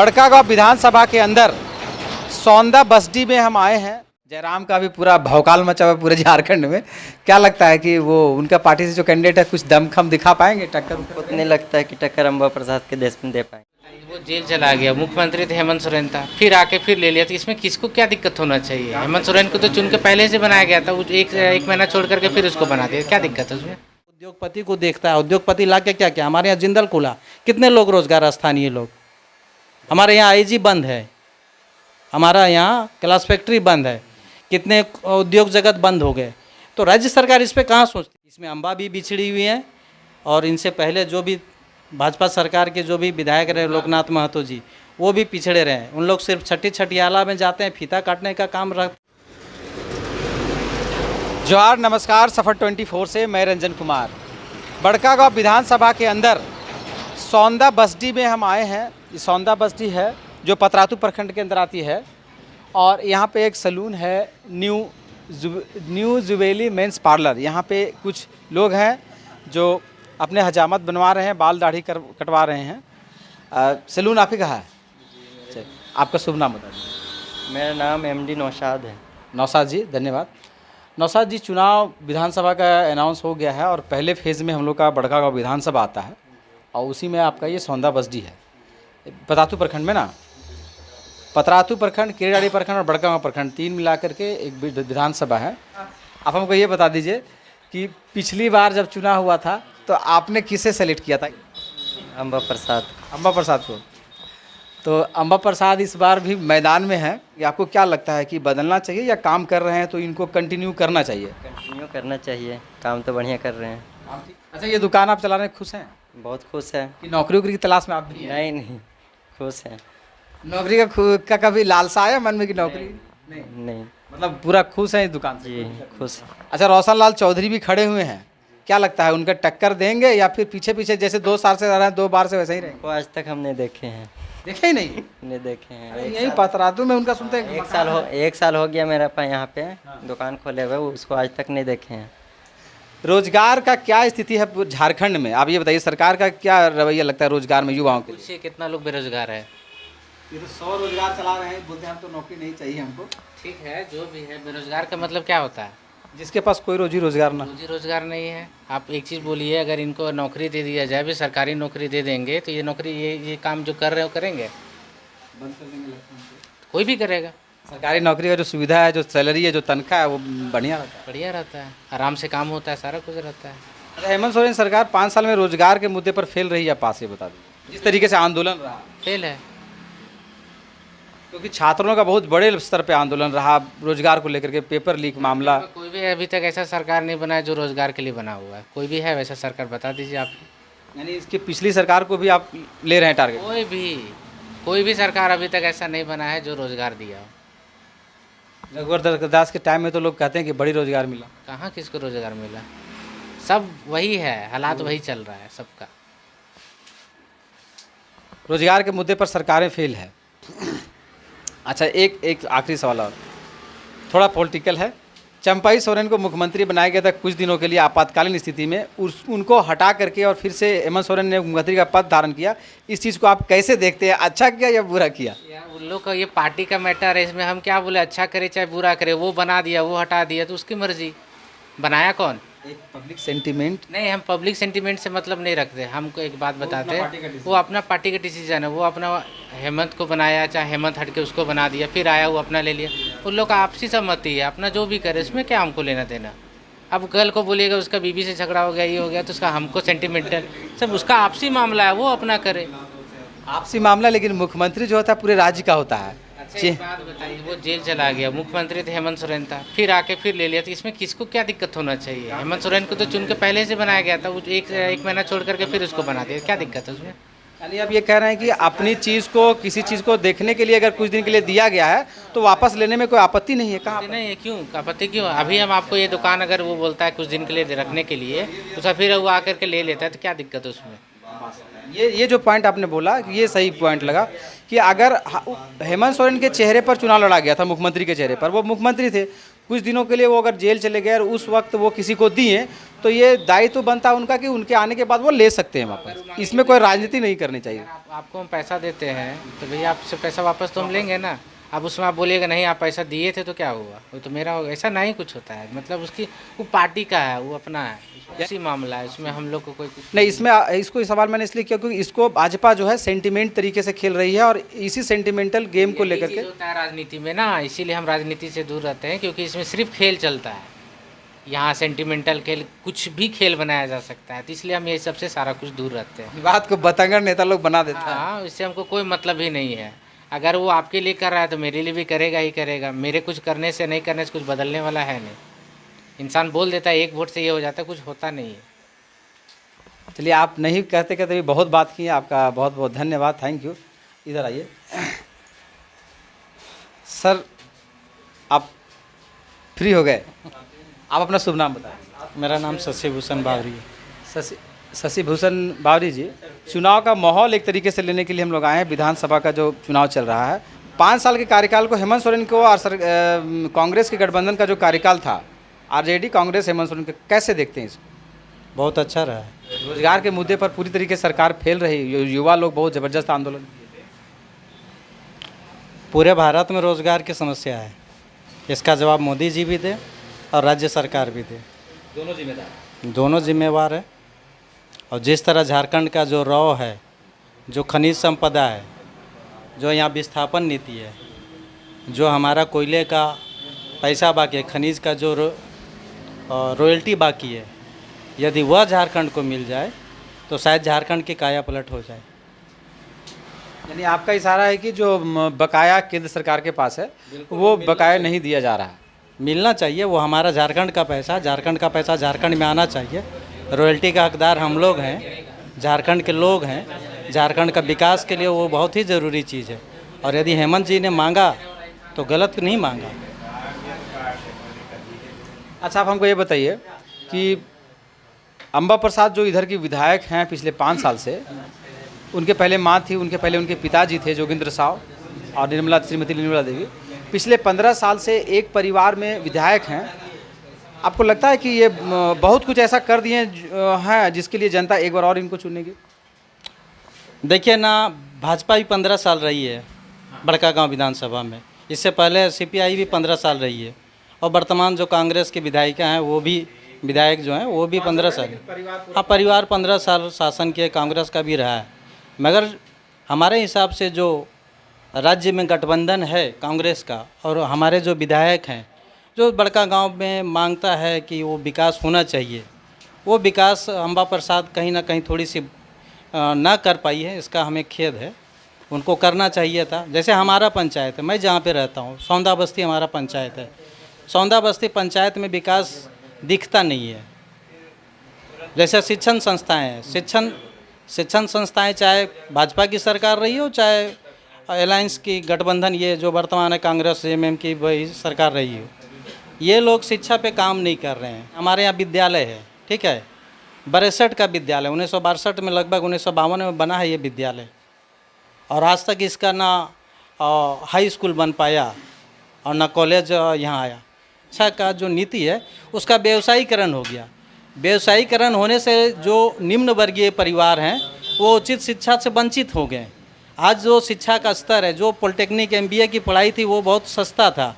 बड़कागांव विधानसभा के अंदर सौंदा बस्ती में हम आए हैं। जयराम का भी पूरा भौकाल मचा हुआ है पूरे झारखंड में। क्या लगता है कि वो उनका पार्टी से जो कैंडिडेट है कुछ दमखम दिखा पाएंगे, टक्कर? उतने लगता है कि टक्कर अम्बा प्रसाद के देश में दे पाएंगे। वो जेल चला गया, मुख्यमंत्री थे हेमंत सोरेन था, फिर आके फिर ले लिया, तो इसमें किसको क्या दिक्कत होना चाहिए? हेमंत सोरेन को तो चुन के पहले से बनाया गया था, एक महीना छोड़ करके फिर उसको बना दिया, क्या दिक्कत है उसमें? उद्योगपति को देखता है, उद्योगपति ला के क्या क्या हमारे यहाँ जिंदल खुला, कितने लोग रोजगार, स्थानीय लोग। हमारे यहाँ आईजी बंद है, हमारा यहाँ क्लास फैक्ट्री बंद है, कितने उद्योग जगत बंद हो गए। तो राज्य सरकार इस पे कहाँ सोचती? इसमें अम्बा भी बिछड़ी हुई है और इनसे पहले जो भी भाजपा सरकार के जो भी विधायक रहे लोकनाथ महतो जी, वो भी पिछड़े रहे। उन लोग सिर्फ छठियाला में जाते हैं, फीता काटने का काम रख। जोहार, नमस्कार। सफर 24 से मैं रंजन कुमार। बड़कागांव विधानसभा के अंदर सौंदा बस्ती में हम आए हैं। ये सौंदा बस्ती है जो पतरातू प्रखंड के अंदर आती है और यहाँ पे एक सलून है, न्यू जुवेली मेंस पार्लर। यहाँ पे कुछ लोग हैं जो अपने हजामत बनवा रहे हैं, बाल दाढ़ी कटवा रहे हैं। सलून आप ही का है? चलिए, आपका शुभ नाम बता दीजिए। मेरा नाम एमडी नौशाद है। नौशाद जी, धन्यवाद। नौशाद जी, चुनाव विधानसभा का अनाउंस हो गया है और पहले फेज़ में हम लोग का बड़कागांव विधानसभा आता है और उसी में आपका ये सौंदा बस्ती है, पतरातू प्रखंड में ना। पतरातू प्रखंड, केरेडाड़ी प्रखंड और बड़कागांव प्रखंड, तीन मिला करके एक विधानसभा है। आप हमको ये बता दीजिए कि पिछली बार जब चुनाव हुआ था तो आपने किसे सेलेक्ट किया था? अम्बा प्रसाद। अम्बा प्रसाद को। तो अम्बा प्रसाद इस बार भी मैदान में है। कि आपको क्या लगता है कि बदलना चाहिए या काम कर रहे हैं तो इनको कंटिन्यू करना चाहिए? कंटिन्यू करना चाहिए, काम तो बढ़िया कर रहे हैं। अच्छा, ये दुकान आप चला रहे हैं, खुश हैं? बहुत खुश है। कि नौकरी वोकरी की तलाश में आप भी हैं? नहीं, खुश है। नौकरी का कभी लालसा आया मन में कि नौकरी? नहीं, मतलब पूरा खुश है इस दुकान से? जी खुश। अच्छा, रोशन लाल चौधरी भी खड़े हुए हैं। क्या लगता है उनका टक्कर देंगे या फिर पीछे पीछे जैसे 2 साल से रह रहे हैं 2 बार से वैसे ही रहेंगे? वो आज तक हमने देखे हैं। देखे ही नहीं? नहीं देखे हैं। यही पतरातू में उनका सुनते हैं। एक साल हो गया मेरा यहाँ पे दुकान खोले हुए, उसको आज तक नहीं देखे हैं। रोजगार का क्या स्थिति है झारखंड में? आप ये बताइए, सरकार का क्या रवैया लगता है रोजगार में युवाओं के लिए? कितना लोग बेरोजगार है? ये तो 100 रोजगार चला रहे हैं, बोलते हैं हम तो नौकरी नहीं चाहिए हमको। ठीक है, जो भी है, बेरोजगार का मतलब क्या होता है? जिसके पास कोई रोजी रोजगार ना। रोजी रोजगार नहीं है। आप एक चीज़ बोलिए, अगर इनको नौकरी दे दिया जाए, भी सरकारी नौकरी दे देंगे तो ये नौकरी ये काम जो कर रहे हो करेंगे? बंद कर देंगे। कोई भी करेगा। सरकारी नौकरी का जो सुविधा है, जो सैलरी है, जो तनख्वाह है, वो बढ़िया रहता है। बढ़िया रहता है, आराम से काम होता है, सारा कुछ रहता है। अच्छा, हेमंत सोरेन सरकार 5 साल में रोजगार के मुद्दे पर फेल रही या पास? ये बता दीजिए। जिस तरीके से आंदोलन रहा, फेल है। क्योंकि छात्रों का बहुत बड़े स्तर पे आंदोलन रहा रोजगार को लेकर के, पेपर लीक मामला। कोई भी अभी तक ऐसा सरकार नहीं बना है जो रोजगार के लिए बना हुआ है। कोई भी है वैसा सरकार? बता दीजिए आप। यानी इसकी पिछली सरकार को भी आप ले रहे हैं टारगेट? कोई भी सरकार अभी तक ऐसा नहीं बना है जो रोजगार दिया हो। रघुवर दास के टाइम में तो लोग कहते हैं कि बड़ी रोजगार मिला। कहाँ किसको रोजगार मिला? सब वही है, हालात वही चल रहा है सबका। रोजगार के मुद्दे पर सरकारें फेल है। अच्छा, एक आखिरी सवाल और, थोड़ा पॉलिटिकल है। चंपाई सोरेन को मुख्यमंत्री बनाया गया था कुछ दिनों के लिए आपातकालीन स्थिति में, उनको हटा करके और फिर से हेमंत सोरेन ने मुख्यमंत्री का पद धारण किया। इस चीज़ को आप कैसे देखते हैं? अच्छा किया या बुरा किया? उन लोग का ये पार्टी का मैटर है, इसमें हम क्या बोले? अच्छा करे चाहे बुरा करे, वो बना दिया, वो हटा दिया, तो उसकी मर्जी। बनाया कौन? एक पब्लिक सेंटिमेंट। नहीं, हम पब्लिक सेंटिमेंट से मतलब नहीं रखते। हमको एक बात बताते हैं, वो अपना पार्टी का डिसीजन है। वो अपना हेमंत को बनाया, चाहे हेमंत हट के उसको बना दिया, फिर आया वो अपना ले लिया। उन लोग का आपसी सहमति है, अपना जो भी करे, इसमें क्या हमको लेना देना? अब कल को बोलिएगा उसका बीबी से झगड़ा हो गया, ये हो गया, तो उसका हमको सेंटिमेंटल, सब उसका आपसी मामला है, वो अपना करे। आपसी मामला, लेकिन मुख्यमंत्री जो होता है पूरे राज्य का होता है। अच्छा, एक बात बताइए, वो जेल चला गया, मुख्यमंत्री थे हेमंत सोरेन था, फिर आके फिर ले लिया, तो इसमें किसको क्या दिक्कत होना चाहिए? हेमंत सोरेन को तो चुन के पहले से बनाया गया था, वो एक महीना छोड़ करके फिर उसको बना दिया, क्या दिक्कत है उसमें? यानी आप ये कह रहे हैं कि अपनी चीज़ को, किसी चीज़ को देखने के लिए अगर कुछ दिन के लिए दिया गया है तो वापस लेने में कोई आपत्ति नहीं है? कहाँ नहीं है, क्यों आपत्ति क्यों? अभी हम आपको ये दुकान अगर वो बोलता है कुछ दिन के लिए रखने के लिए, तो फिर वो आकर के ले लेता है, तो क्या दिक्कत है उसमें? ये जो पॉइंट आपने बोला, ये सही पॉइंट लगा कि अगर हेमंत सोरेन के चेहरे पर चुनाव लड़ा गया था, मुख्यमंत्री के चेहरे पर, वो मुख्यमंत्री थे, कुछ दिनों के लिए वो अगर जेल चले गए और उस वक्त वो किसी को दिए तो ये दायित्व तो बनता है उनका कि उनके आने के बाद वो ले सकते हैं वापस। इसमें कोई राजनीति नहीं करनी चाहिए। आपको हम पैसा देते हैं तो भैया आपसे पैसा वापस तो हम लेंगे ना। अब उसमें आप बोलिएगा नहीं आप पैसा दिए थे तो क्या हुआ, वो तो मेरा होगा, ऐसा नहीं कुछ होता है। मतलब उसकी वो पार्टी का है, वो अपना है, ऐसी मामला है, इसमें हम लोग को कोई कुछ नहीं। इसमें इसको सवाल मैंने इसलिए किया क्योंकि इसको भाजपा जो है सेंटिमेंट तरीके से खेल रही है और इसी सेंटिमेंटल गेम को लेकर के होता है राजनीति में ना, इसीलिए हम राजनीति से दूर रहते हैं क्योंकि इसमें सिर्फ खेल चलता है। यहाँ सेंटिमेंटल खेल, कुछ भी खेल बनाया जा सकता है, तो इसलिए हम ये सबसे सारा कुछ दूर रहते हैं। बात को बतंगड़ नेता लोग बना देता है। हाँ, इससे हमको कोई मतलब ही नहीं है। अगर वो आपके लिए कर रहा है तो मेरे लिए भी करेगा ही करेगा। मेरे कुछ करने से नहीं करने से कुछ बदलने वाला है नहीं। इंसान बोल देता है 1 वोट से ये हो जाता है, कुछ होता नहीं है। चलिए, आप नहीं कहते कहते भी बहुत बात की है, आपका बहुत बहुत धन्यवाद, थैंक यू। इधर आइए सर, आप फ्री हो गए, आप अपना शुभ नाम बताएं। मेरा नाम शशि भूषण बावरी है। शशि भूषण बावरी जी, चुनाव का माहौल एक तरीके से लेने के लिए हम लोग आए हैं। विधानसभा का जो चुनाव चल रहा है, 5 साल के कार्यकाल को हेमंत सोरेन को और कांग्रेस के गठबंधन का जो कार्यकाल था, आरजेडी कांग्रेस हेमंत सोरेन के, कैसे देखते हैं इसको? बहुत अच्छा रहा है। रोजगार के मुद्दे पर पूरी तरीके से सरकार फेल रही, युवा लोग बहुत ज़बरदस्त आंदोलन। पूरे भारत में रोजगार की समस्या है, इसका जवाब मोदी जी भी दे और राज्य सरकार भी दे, दोनों जिम्मेवार है। और जिस तरह झारखंड का जो रॉ है, जो खनिज संपदा है, जो यहाँ विस्थापन नीति है, जो हमारा कोयले का पैसा बाकी है, खनिज का जो रॉयल्टी बाकी है, यदि वह झारखंड को मिल जाए तो शायद झारखंड की काया पलट हो जाए। यानी आपका इशारा है कि जो बकाया केंद्र सरकार के पास है वो बकाया नहीं दिया जा रहा है। मिलना चाहिए, वो हमारा झारखंड का पैसा झारखंड में आना चाहिए। रॉयल्टी का हकदार हम लोग हैं, झारखंड के लोग हैं। झारखंड का विकास के लिए वो बहुत ही ज़रूरी चीज़ है। और यदि हेमंत जी ने मांगा तो गलत नहीं मांगा। अच्छा, आप हमको ये बताइए कि अंबा प्रसाद जो इधर की विधायक हैं पिछले 5 साल से, उनके पहले माँ थी, उनके पहले उनके पिताजी थे जोगिंद्र साव और श्रीमती निर्मला देवी, पिछले 15 साल से एक परिवार में विधायक हैं। आपको लगता है कि ये बहुत कुछ ऐसा कर दिए हैं जिसके लिए जनता एक बार और इनको चुनेगी? देखिए ना, भाजपा भी 15 साल रही है बड़कागांव विधानसभा में, इससे पहले सीपीआई भी 15 साल रही है, और वर्तमान जो कांग्रेस की विधायिका हैं वो भी विधायक जो हैं वो भी 15 साल। हाँ, परिवार 15 साल शासन किए, कांग्रेस का भी रहा है। मगर हमारे हिसाब से जो राज्य में गठबंधन है कांग्रेस का, और हमारे जो विधायक हैं, जो बड़कागांव में मांगता है कि वो विकास होना चाहिए, वो विकास अंबा प्रसाद कहीं ना कहीं थोड़ी सी ना कर पाई है। इसका हमें खेद है, उनको करना चाहिए था। जैसे हमारा पंचायत है, मैं जहाँ पे रहता हूँ, सौंदा बस्ती हमारा पंचायत है। सौंदा बस्ती पंचायत में विकास दिखता नहीं है। जैसे शिक्षण संस्थाएं हैं, शिक्षण संस्थाएं चाहे भाजपा की सरकार रही हो चाहे अलायंस की गठबंधन, ये जो वर्तमान है कांग्रेस जेएमएम की वही सरकार रही हो, ये लोग शिक्षा पे काम नहीं कर रहे हैं। हमारे यहाँ विद्यालय है, ठीक है, 62 का विद्यालय, 1962 में लगभग 1952 में बना है ये विद्यालय, और आज तक इसका ना हाई स्कूल बन पाया और ना कॉलेज यहाँ आया। शिक्षा का जो नीति है उसका व्यवसायीकरण हो गया। व्यवसायीकरण होने से जो निम्न वर्गीय परिवार हैं वो उचित शिक्षा से वंचित हो गए। आज जो शिक्षा का स्तर है, जो पॉलिटेक्निक MBA की पढ़ाई थी वो बहुत सस्ता था,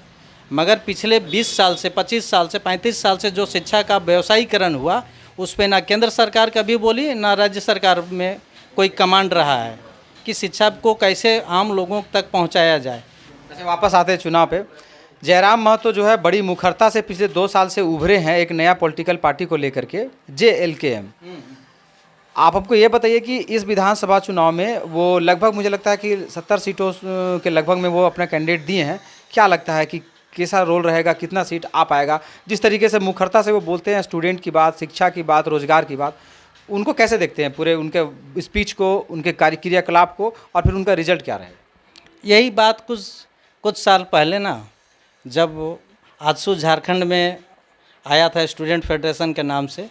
मगर पिछले 20 साल से 25 साल से 35 साल से जो शिक्षा का व्यवसायीकरण हुआ उस पर ना केंद्र सरकार कभी बोली ना राज्य सरकार में कोई कमांड रहा है कि शिक्षा को कैसे आम लोगों तक पहुंचाया जाए। अच्छा, वापस आते हैं चुनाव पे। जयराम महतो जो है बड़ी मुखरता से पिछले 2 साल से उभरे हैं एक नया पॉलिटिकल पार्टी को लेकर के, JLKM। आप हमको ये बताइए कि इस विधानसभा चुनाव में वो लगभग, मुझे लगता है कि 70 सीटों के लगभग में वो अपना कैंडिडेट दिए हैं। क्या लगता है कि कैसा रोल रहेगा, कितना सीट आ पाएगा? जिस तरीके से मुखरता से वो बोलते हैं, स्टूडेंट की बात, शिक्षा की बात, रोजगार की बात, उनको कैसे देखते हैं, पूरे उनके स्पीच को, उनके क्रियाकलाप को, और फिर उनका रिजल्ट क्या रहेगा? यही बात कुछ साल पहले ना, जब आजसू झारखंड में आया था स्टूडेंट फेडरेशन के नाम से,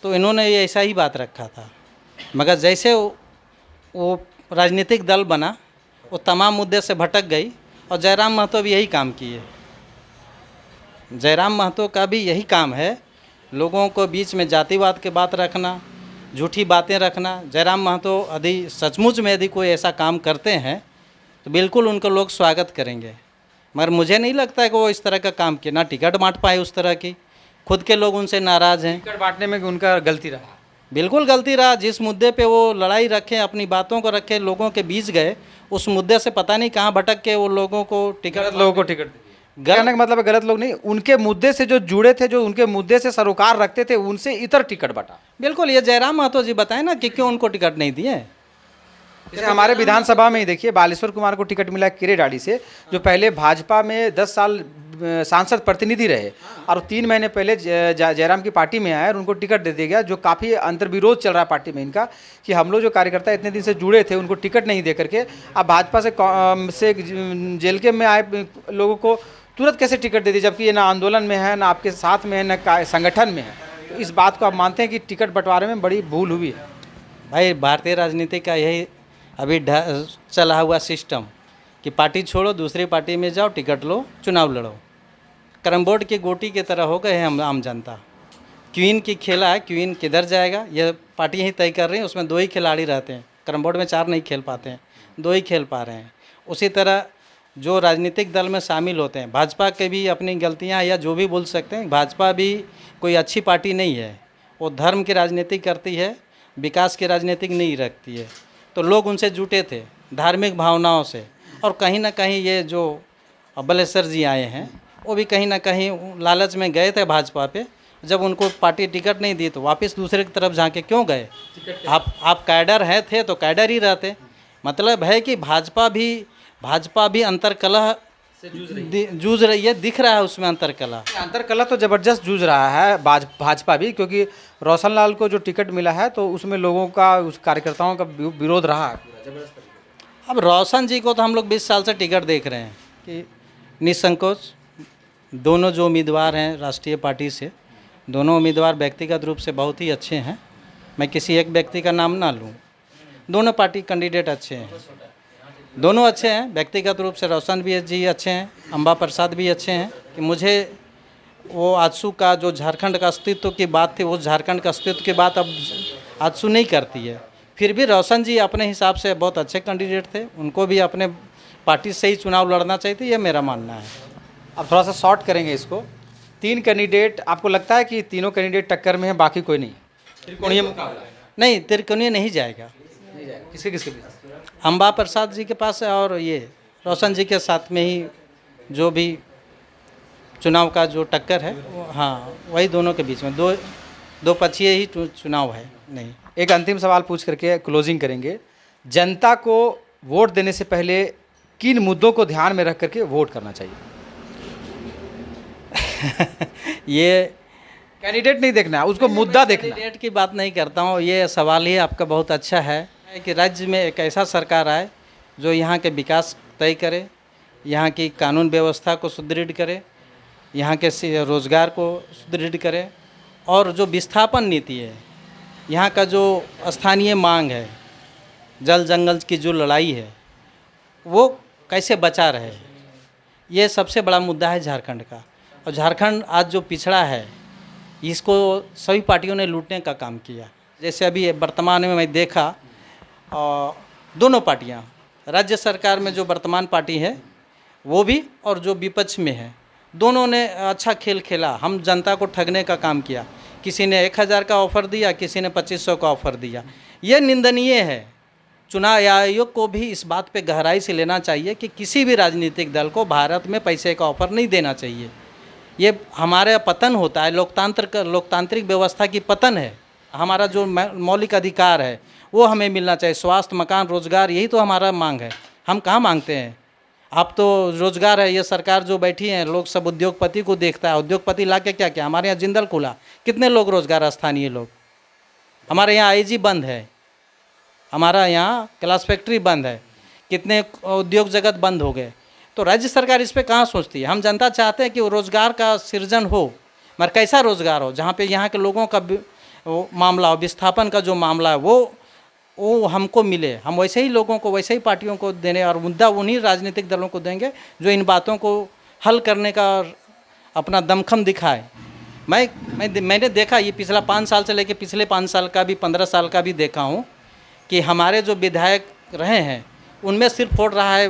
तो इन्होंने ये ऐसा ही बात रखा था। मगर जैसे वो राजनीतिक दल बना, वो तमाम मुद्दे से भटक गई, और जयराम महतो भी यही काम किए। जयराम महतो का भी यही काम है, लोगों को बीच में जातिवाद के बात रखना, झूठी बातें रखना। जयराम महतो यदि सचमुच में यदि कोई ऐसा काम करते हैं तो बिल्कुल उनको लोग स्वागत करेंगे, मगर मुझे नहीं लगता है कि वो इस तरह का काम किए, ना टिकट बांट पाए उस तरह की, खुद के लोग उनसे नाराज़ हैं। टिकट बांटने में उनका गलती रहा, बिल्कुल गलती रहा। जिस मुद्दे पे वो लड़ाई रखे, अपनी बातों को रखे, लोगों के बीच गए, उस मुद्दे से पता नहीं कहाँ भटक के वो लोगों को गलत लोगों को टिकट कहने का मतलब है गलत लोग नहीं, उनके मुद्दे से जो जुड़े थे, जो उनके मुद्दे से सरोकार रखते थे, उनसे इतर टिकट बटा। बिल्कुल, ये जयराम महतो जी बताएं ना कि क्यों उनको टिकट नहीं दिए। जैसे हमारे विधानसभा में ही देखिए, बालेश्वर कुमार को टिकट मिला किरेडाड़ी से, जो पहले भाजपा में 10 साल सांसद प्रतिनिधि रहे और 3 महीने पहले जयराम की पार्टी में आए और उनको टिकट दे दिया गया। जो काफ़ी अंतर्विरोध चल रहा है पार्टी में इनका कि हम लोग जो कार्यकर्ता इतने दिन से जुड़े थे उनको टिकट नहीं दे करके अब भाजपा से जेल के में आए लोगों को तुरंत कैसे टिकट दे दी, जबकि ये ना आंदोलन में है, ना आपके साथ में है, ना संगठन में है। तो इस बात को आप मानते हैं कि टिकट बंटवारे में बड़ी भूल हुई है? भाई, भारतीय राजनीति का यही अभी चला हुआ सिस्टम कि पार्टी छोड़ो, दूसरी पार्टी में जाओ, टिकट लो, चुनाव लड़ो। कैरम बोर्ड की गोटी की तरह हो गए हैं हम आम जनता। क्वीन की खेला है, क्वीन किधर जाएगा यह पार्टी ही तय कर रही है। उसमें 2 ही खिलाड़ी रहते हैं, कैरम बोर्ड में 4 नहीं खेल पाते हैं, 2 ही खेल पा रहे हैं। उसी तरह जो राजनीतिक दल में शामिल होते हैं, भाजपा के भी अपनी गलतियां या जो भी बोल सकते हैं, भाजपा भी कोई अच्छी पार्टी नहीं है। वो धर्म की राजनीति करती है, विकास की राजनीति नहीं रखती है। तो लोग उनसे जुटे थे धार्मिक भावनाओं से, और कहीं ना कहीं ये जो बालेश्वर जी आए हैं वो भी कहीं ना कहीं लालच में गए थे भाजपा पे। जब उनको पार्टी टिकट नहीं दी तो वापस दूसरे की तरफ झांके क्यों गए? आप कैडर हैं थे तो कैडर ही रहते। मतलब है कि भाजपा भी अंतरकलह जूझ रही है, दिख रहा है उसमें अंतरकलह। अंतरकलह तो ज़बरदस्त जूझ रहा है भाजपा भी, क्योंकि रोशन लाल को जो टिकट मिला है तो उसमें लोगों का, उस कार्यकर्ताओं का विरोध रहा है पूरा जबरदस्त। अब रोशन जी को तो हम लोग 20 साल से टिकट देख रहे हैं कि निसंकोच दोनों जो उम्मीदवार हैं राष्ट्रीय पार्टी से, दोनों उम्मीदवार व्यक्तिगत रूप से बहुत ही अच्छे हैं। मैं किसी एक व्यक्ति का नाम ना लूँ, दोनों पार्टी कैंडिडेट अच्छे हैं, दोनों अच्छे हैं। व्यक्तिगत रूप से रोशन भी जी अच्छे हैं, अंबा प्रसाद भी अच्छे हैं। कि मुझे वो आजसू का जो झारखंड का अस्तित्व की बात थी, वो झारखंड का अस्तित्व की बात अब आजसू नहीं करती है। फिर भी रोशन जी अपने हिसाब से बहुत अच्छे कैंडिडेट थे, उनको भी अपने पार्टी से ही चुनाव लड़ना चाहिए था, ये मेरा मानना है। अब थोड़ा सा शॉर्ट करेंगे इसको। 3 कैंडिडेट, आपको लगता है कि तीनों कैंडिडेट टक्कर में है, बाकी कोई नहीं? त्रिकोणीय मुकाबला नहीं, त्रिकोणीय नहीं जाएगा। किसके किसके बीच? अंबा प्रसाद जी के पास है और ये रोशन जी के साथ में ही जो भी चुनाव का जो टक्कर है वो, हाँ, वही दोनों के बीच में दो पक्षीय ही चुनाव है। नहीं, एक अंतिम सवाल पूछ करके क्लोजिंग करेंगे। जनता को वोट देने से पहले किन मुद्दों को ध्यान में रख करके वोट करना चाहिए? ये कैंडिडेट नहीं देखना है, उसको मुद्दा देखना। कैंडिडेट की बात नहीं करता हूँ, ये सवाल ही आपका बहुत अच्छा है कि राज्य में एक ऐसा सरकार आए जो यहाँ के विकास तय करे, यहाँ की कानून व्यवस्था को सुदृढ़ करे, यहाँ के रोज़गार को सुदृढ़ करे, और जो विस्थापन नीति है, यहाँ का जो स्थानीय मांग है, जल जंगल की जो लड़ाई है, वो कैसे बचा रहे। ये सबसे बड़ा मुद्दा है झारखंड का। और झारखंड आज जो पिछड़ा है, इसको सभी पार्टियों ने लूटने का काम किया। जैसे अभी वर्तमान में मैं देखा, दोनों पार्टियां, राज्य सरकार में जो वर्तमान पार्टी है वो भी और जो विपक्ष में है, दोनों ने अच्छा खेल खेला। हम जनता को ठगने का काम किया। किसी ने 1000 का ऑफ़र दिया, किसी ने 2500 का ऑफ़र दिया। ये निंदनीय है। चुनाव आयोग को भी इस बात पे गहराई से लेना चाहिए कि किसी भी राजनीतिक दल को भारत में पैसे का ऑफ़र नहीं देना चाहिए। ये हमारा पतन होता है, लोकतांत्रिक व्यवस्था की पतन है। हमारा जो मौलिक अधिकार है वो हमें मिलना चाहिए। स्वास्थ्य, मकान, रोज़गार, यही तो हमारा मांग है। हम कहाँ मांगते हैं? आप तो रोज़गार है, ये सरकार जो बैठी है, लोग सब उद्योगपति को देखता है। उद्योगपति ला के क्या क्या, हमारे यहाँ जिंदल खुला, कितने लोग रोज़गार, स्थानीय लोग। हमारे यहाँ आईजी बंद है, हमारा यहाँ ग्लास फैक्ट्री बंद है, कितने उद्योग जगत बंद हो गए। तो राज्य सरकार इस पे कहाँ सोचती है? हम जनता चाहते हैं कि रोज़गार का सृजन हो, मगर कैसा रोज़गार हो जहाँ पे यहाँ के लोगों का मामला हो, विस्थापन का जो मामला है वो हमको मिले। हम वैसे ही लोगों को, वैसे ही पार्टियों को देने, और मुद्दा उन्हीं राजनीतिक दलों को देंगे जो इन बातों को हल करने का अपना दमखम दिखाए। मैंने देखा, ये पिछला 5 साल से लेके पिछले 5 साल का भी 15 साल का भी देखा हूँ कि हमारे जो विधायक रहे हैं उनमें सिर्फ फोड़ रहा है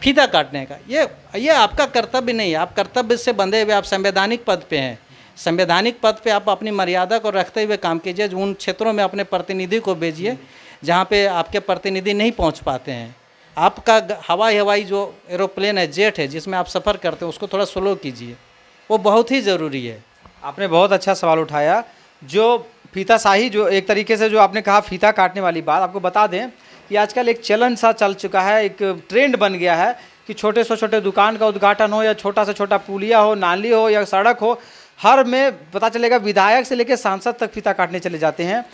फीता काटने का। ये आपका कर्तव्य नहीं है। आप कर्तव्य से बंधे हुए, आप संवैधानिक पद पे हैं। संवैधानिक पद पे आप अपनी मर्यादा को रखते हुए काम कीजिए। उन क्षेत्रों में अपने प्रतिनिधि को भेजिए जहाँ पे आपके प्रतिनिधि नहीं पहुँच पाते हैं। आपका हवाई जो एरोप्लेन है, जेट है, जिसमें आप सफ़र करते हैं, उसको थोड़ा स्लो कीजिए, वो बहुत ही ज़रूरी है। आपने बहुत अच्छा सवाल उठाया। जो फीताशाही, जो एक तरीके से जो आपने कहा फीता काटने वाली बात, आपको बता दें कि आजकल एक चलन सा चल चुका है, एक ट्रेंड बन गया है कि छोटे से छोटे दुकान का उद्घाटन हो या छोटा से छोटा पुलिया हो, नाली हो या सड़क हो, हर में पता चलेगा विधायक से लेकर सांसद तक फीता काटने चले जाते हैं,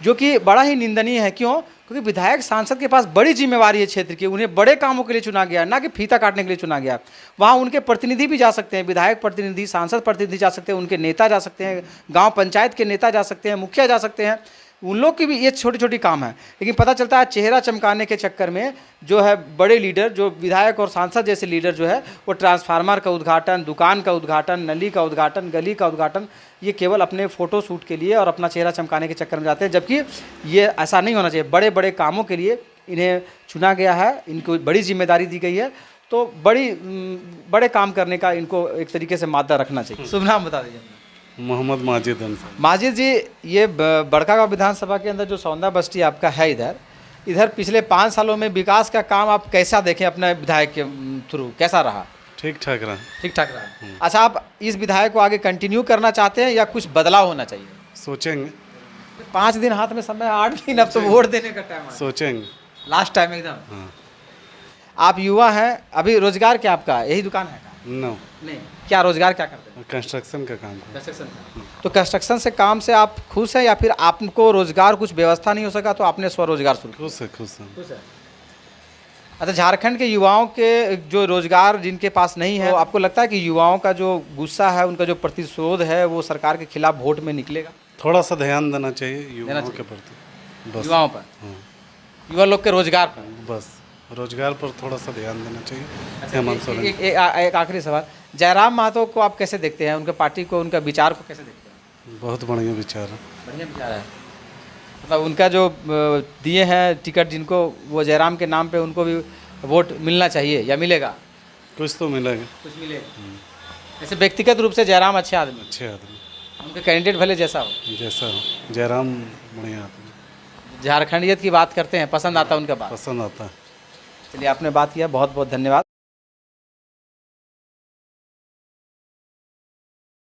जो कि बड़ा ही निंदनीय है। क्यों? क्योंकि विधायक सांसद के पास बड़ी जिम्मेवारी है क्षेत्र की। उन्हें बड़े कामों के लिए चुना गया, ना कि फीता काटने के लिए चुना गया। वहाँ उनके प्रतिनिधि भी जा सकते हैं, विधायक प्रतिनिधि, सांसद प्रतिनिधि जा सकते हैं, उनके नेता जा सकते हैं, गांव पंचायत के नेता जा सकते हैं, मुखिया जा सकते हैं। उन लोग की भी ये छोटी छोटी काम है। लेकिन पता चलता है चेहरा चमकाने के चक्कर में जो है बड़े लीडर, जो विधायक और सांसद जैसे लीडर जो है, वो ट्रांसफार्मर का उद्घाटन, दुकान का उद्घाटन, नली का उद्घाटन, गली का उद्घाटन, ये केवल अपने फ़ोटो शूट के लिए और अपना चेहरा चमकाने के चक्कर में जाते हैं। जबकि ये ऐसा नहीं होना चाहिए। बड़े बड़े कामों के लिए इन्हें चुना गया है, इनको बड़ी जिम्मेदारी दी गई है, तो बड़े काम करने का इनको एक तरीके से मादा रखना चाहिए। शुभ नाम बता दीजिए। मोहम्मद माजिद अंसारी। माजिद जी, ये बड़कागांव विधानसभा के अंदर जो सौंदा बस्ती आपका है, इधर पिछले 5 सालों में विकास का काम आप कैसा देखें अपने विधायक के थ्रू, कैसा रहा? ठीक ठाक रहा। ठीक ठाक रहा। अच्छा, आप इस विधायक को आगे कंटिन्यू करना चाहते हैं या कुछ बदलाव होना चाहिए? सोचेंगे। 5 दिन हाथ में समय, 8 दिन, अब तो वोट देने का टाइम, सोचेंगे, लास्ट टाइम एकदम। हाँ। आप युवा हैं, अभी रोजगार क्या आपका यही दुकान है? नो, नहीं, क्या रोजगार क्या करते हैं? कंस्ट्रक्शन का काम है। कंस्ट्रक्शन का। तो कंस्ट्रक्शन से काम से आप खुश हैं या फिर आपको रोजगार कुछ व्यवस्था नहीं हो सका तो आपने स्वरोजगार शुरू किया? खुश है, खुश है। खुश है। अच्छा, झारखंड के युवाओं के जो रोजगार जिनके पास नहीं है, तो आपको लगता है कि युवाओं का जो गुस्सा है, उनका जो प्रतिशोध है, वो सरकार के खिलाफ वोट में निकलेगा? थोड़ा सा ध्यान देना चाहिए युवाओं के प्रति, बस। युवाओं पर, हाँ। युवा लोग के रोजगार पर, बस रोजगार पर थोड़ा सा ध्यान देना चाहिए। अच्छा, हेमंत सोरेन। एक आखिरी सवाल, जयराम महतो को आप कैसे देखते हैं? उनके पार्टी को, उनका विचार को कैसे देखते हैं? बहुत बढ़िया विचार है। बढ़िया विचार है। मतलब उनका जो दिए हैं टिकट जिनको, वो जयराम के नाम पे उनको भी वोट मिलना चाहिए या मिलेगा? कुछ तो मिलेगा। कुछ मिलेगा। ऐसे व्यक्तिगत रूप से जयराम अच्छे आदमी, अच्छे आदमी, उनके कैंडिडेट भले जैसा हो, जैसा हो, जयराम बढ़िया आदमी। झारखंडियत की बात करते हैं, पसंद आता है उनका बात? पसंद आता है। चलिए, आपने बात किया, बहुत बहुत धन्यवाद।